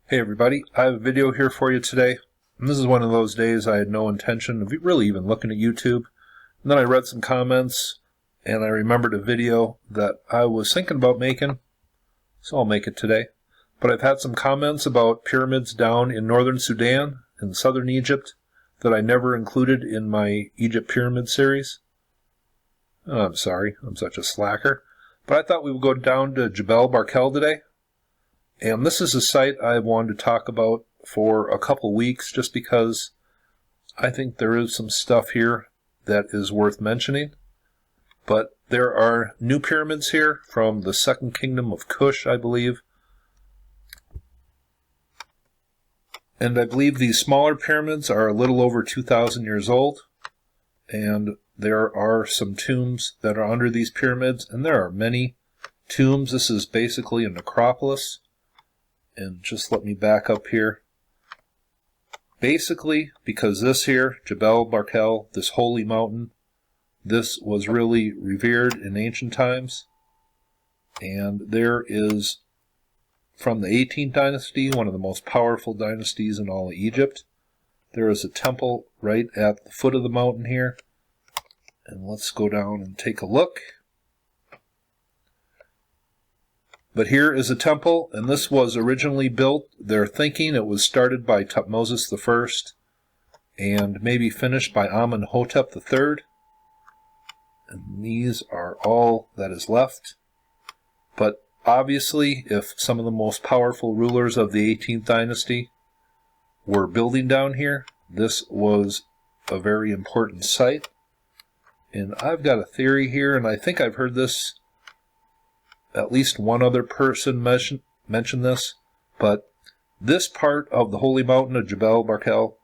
Hey everybody, I have a video here for you today. And this is one of those days I had no intention of really even looking at YouTube. And then I read some comments and I remembered a video that I was thinking about making, so I'll make it today. But I've had some comments about pyramids down in northern Sudan and southern Egypt that I never included in my Egypt Pyramid series. I'm sorry, I'm such a slacker. But I thought we would go down to Gebel Barkal today. And this is a site I wanted to talk about for a couple weeks just because I think there is some stuff here that is worth mentioning. But there are new pyramids here from the Second Kingdom of Kush, I believe. And I believe these smaller pyramids are a little over 2,000 years old. And there are some tombs that are under these pyramids, and there are many tombs. This is basically a necropolis. And just let me back up here. Basically, because this here, Gebel Barkal, this holy mountain, this was really revered in ancient times. And there is, from the 18th dynasty, one of the most powerful dynasties in all of Egypt. There is a temple right at the foot of the mountain here. And let's go down and take a look. But here is a temple, and this was originally built, they're thinking it was started by Thutmose I and maybe finished by Amun III. And these are all that is left. But obviously, if some of the most powerful rulers of the 18th dynasty were building down here, this was a very important site. And I've got a theory here, and I think I've heard this, at least one other person mentioned this, but this part of the holy mountain of Gebel Barkal,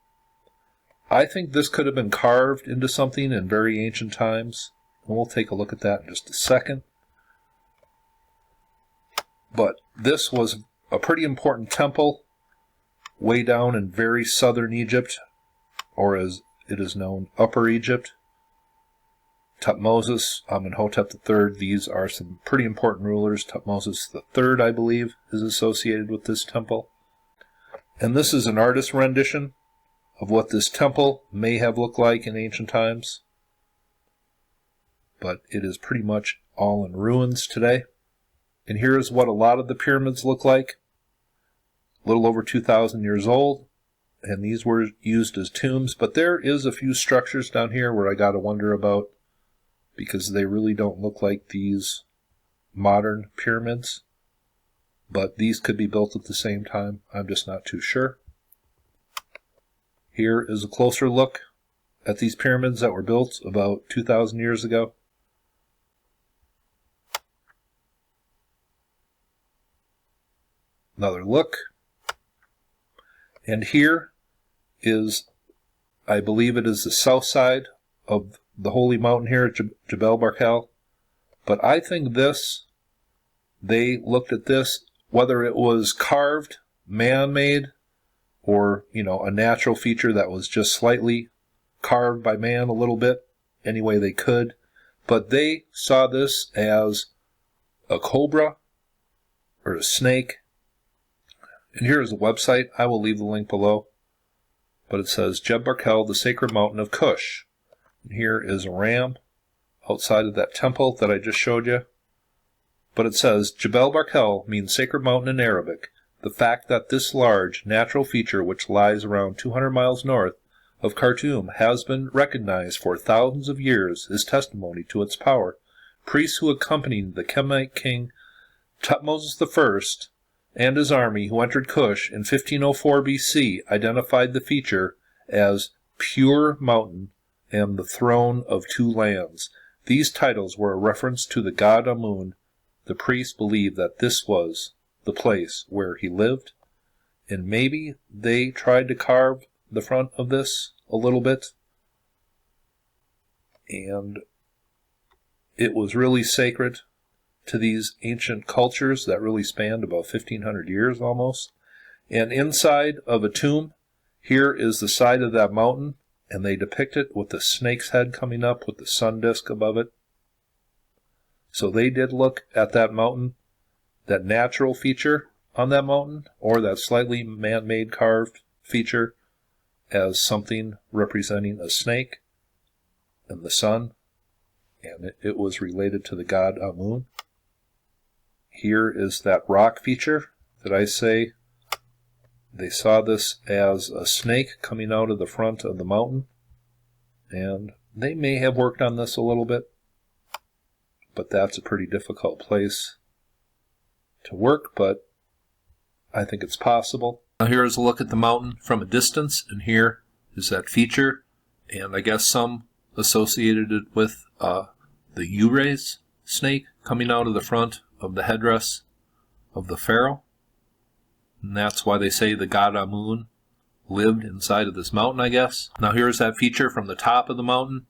I think this could have been carved into something in very ancient times. And we'll take a look at that in just a second. But this was a pretty important temple way down in very southern Egypt, or as it is known, Upper Egypt. Thutmose, Amenhotep III, these are some pretty important rulers. Thutmose III, I believe, is associated with this temple. And this is an artist's rendition of what this temple may have looked like in ancient times. But it is pretty much all in ruins today. And here is what a lot of the pyramids look like. A little over 2,000 years old. And these were used as tombs. But there is a few structures down here where I got to wonder about, because they really don't look like these modern pyramids. But these could be built at the same time. I'm just not too sure. Here is a closer look at these pyramids that were built about 2,000 years ago. Another look. And here is, I believe it is the south side of the holy mountain here at Gebel Barkal. But I think this, they looked at this, whether it was carved, man-made, or, a natural feature that was just slightly carved by man a little bit, any way they could. But they saw this as a cobra or a snake. And here is the website. I will leave the link below. But it says, Gebel Barkal, the sacred mountain of Kush. And here is a ram outside of that temple that I just showed you. But it says, Gebel Barkal means sacred mountain in Arabic. The fact that this large natural feature, which lies around 200 miles north of Khartoum, has been recognized for thousands of years is testimony to its power. Priests who accompanied the Kemetite king Thutmose I and his army who entered Kush in 1504 BC identified the feature as pure mountain and the throne of two lands. These titles were a reference to the god Amun. The priests believed that this was the place where he lived, and maybe they tried to carve the front of this a little bit, and it was really sacred to these ancient cultures that really spanned about 1,500 years almost. And inside of a tomb, here is the side of that mountain, and they depict it with the snake's head coming up with the sun disk above it. So they did look at that mountain, that natural feature, on that mountain, or that slightly man-made carved feature, as something representing a snake and the sun, and it was related to the god Amun. Here is that rock feature that I say they saw this as a snake coming out of the front of the mountain, and they may have worked on this a little bit, but that's a pretty difficult place to work, but I think it's possible. Now here is a look at the mountain from a distance, and here is that feature, and I guess some associated it with the Urays snake coming out of the front of the headdress of the pharaoh. And that's why they say the god Amun lived inside of this mountain, I guess. Now here's that feature from the top of the mountain,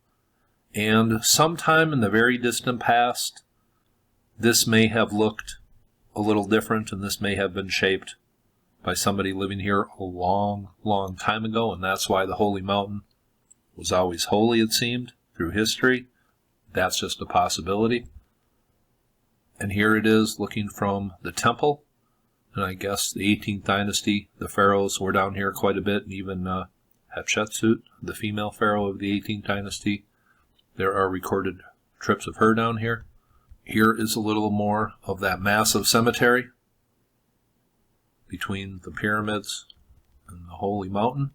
and sometime in the very distant past, this may have looked a little different, and this may have been shaped by somebody living here a long, long time ago, and that's why the holy mountain was always holy, it seemed, through history. That's just a possibility. And here it is looking from the temple, and I guess the 18th dynasty, the pharaohs were down here quite a bit, and even Hatshepsut, the female pharaoh of the 18th dynasty, there are recorded trips of her down here. Here is a little more of that massive cemetery between the pyramids and the holy mountain.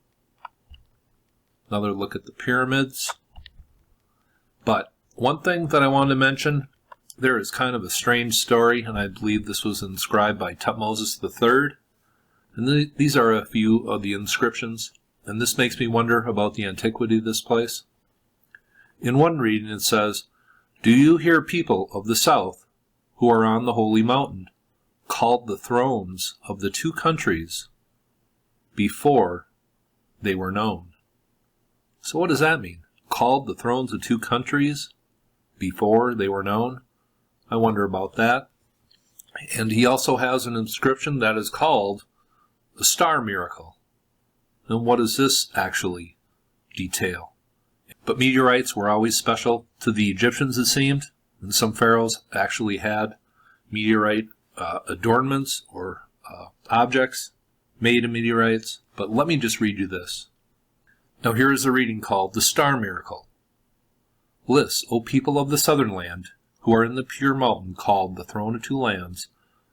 Another look at the pyramids. But one thing that I wanted to mention, there is kind of a strange story, and I believe this was inscribed by Tutmosis III. And these are a few of the inscriptions, and this makes me wonder about the antiquity of this place. In one reading it says, "Do you hear people of the south who are on the holy mountain, called the thrones of the two countries before they were known?" So what does that mean? Called the thrones of two countries before they were known? I wonder about that. And he also has an inscription that is called the Star Miracle. And what does this actually detail? But meteorites were always special to the Egyptians, it seemed, and some pharaohs actually had meteorite adornments or objects made of meteorites. But let me just read you this. Now here is a reading called the Star Miracle. "List, O people of the southern land, who are in the pure mountain called the throne of two lands.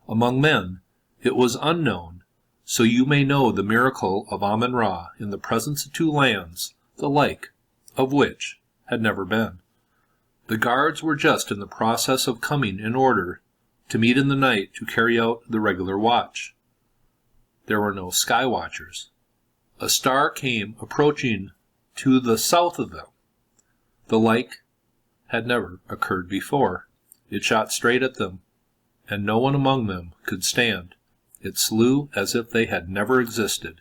Among men it was unknown, so you may know the miracle of Amun-Ra in the presence of two lands, the like of which had never been. The guards were just in the process of coming in order to meet in the night to carry out the regular watch. There were no sky watchers. A star came approaching to the south of them. The like had never occurred before. It shot straight at them, and no one among them could stand. It slew as if they had never existed,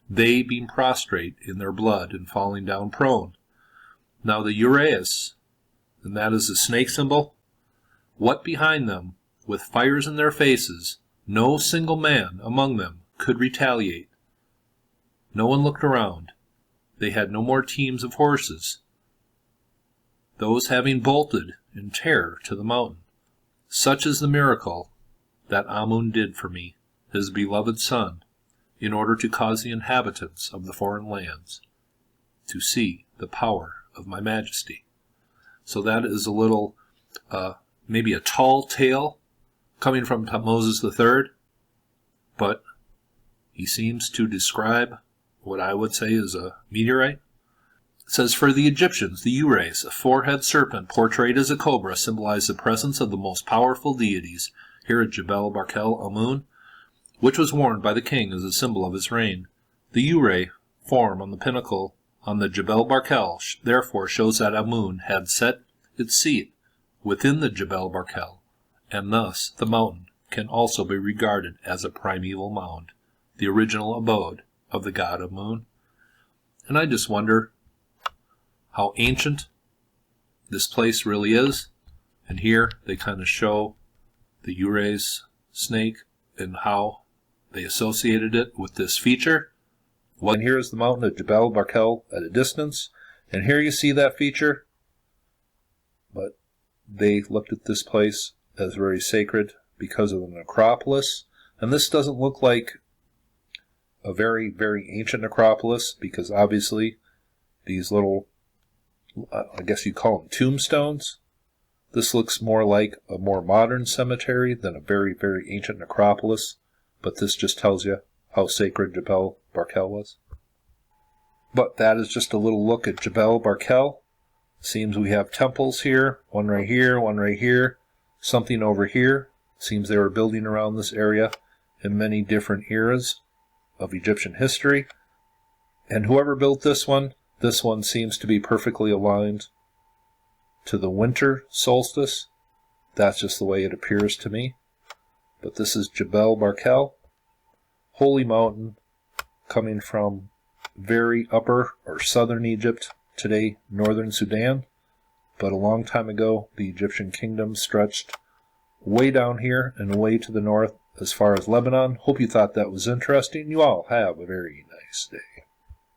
they being prostrate in their blood and falling down prone. Now the Uraeus, and that is the snake symbol, what behind them, with fires in their faces, no single man among them could retaliate. No one looked around. They had no more teams of horses, those having bolted in terror to the mountain. Such is the miracle that Amun did for me, his beloved son, in order to cause the inhabitants of the foreign lands to see the power of my majesty." So that is a little, maybe a tall tale coming from Tutmosis III, but he seems to describe what I would say is a meteorite. It says, "For the Egyptians, the Urays, a four-headed serpent portrayed as a cobra, symbolized the presence of the most powerful deities here at Gebel Barkal Amun, which was worn by the king as a symbol of his reign. The Uray form on the pinnacle on the Gebel Barkal therefore shows that Amun had set its seat within the Gebel Barkal, and thus the mountain can also be regarded as a primeval mound, the original abode of the god Amun." And I just wonder how ancient this place really is. And here they kind of show the Uray's snake and how they associated it with this feature. And here is the mountain of Gebel Barkal at a distance, and here you see that feature. But they looked at this place as very sacred because of the necropolis And this doesn't look like a very, very ancient necropolis, because obviously these little, I guess you call them tombstones. This looks more like a more modern cemetery than a very, very ancient necropolis, but this just tells you how sacred Gebel Barkal was. But that is just a little look at Gebel Barkal. Seems we have temples here, one right here, something over here. Seems they were building around this area in many different eras of Egyptian history. And whoever built this one seems to be perfectly aligned to the winter solstice. That's just the way it appears to me. But this is Gebel Barkal, holy mountain coming from very upper or southern Egypt, today northern Sudan. But a long time ago, the Egyptian kingdom stretched way down here and way to the north as far as Lebanon. Hope you thought that was interesting. You all have a very nice day.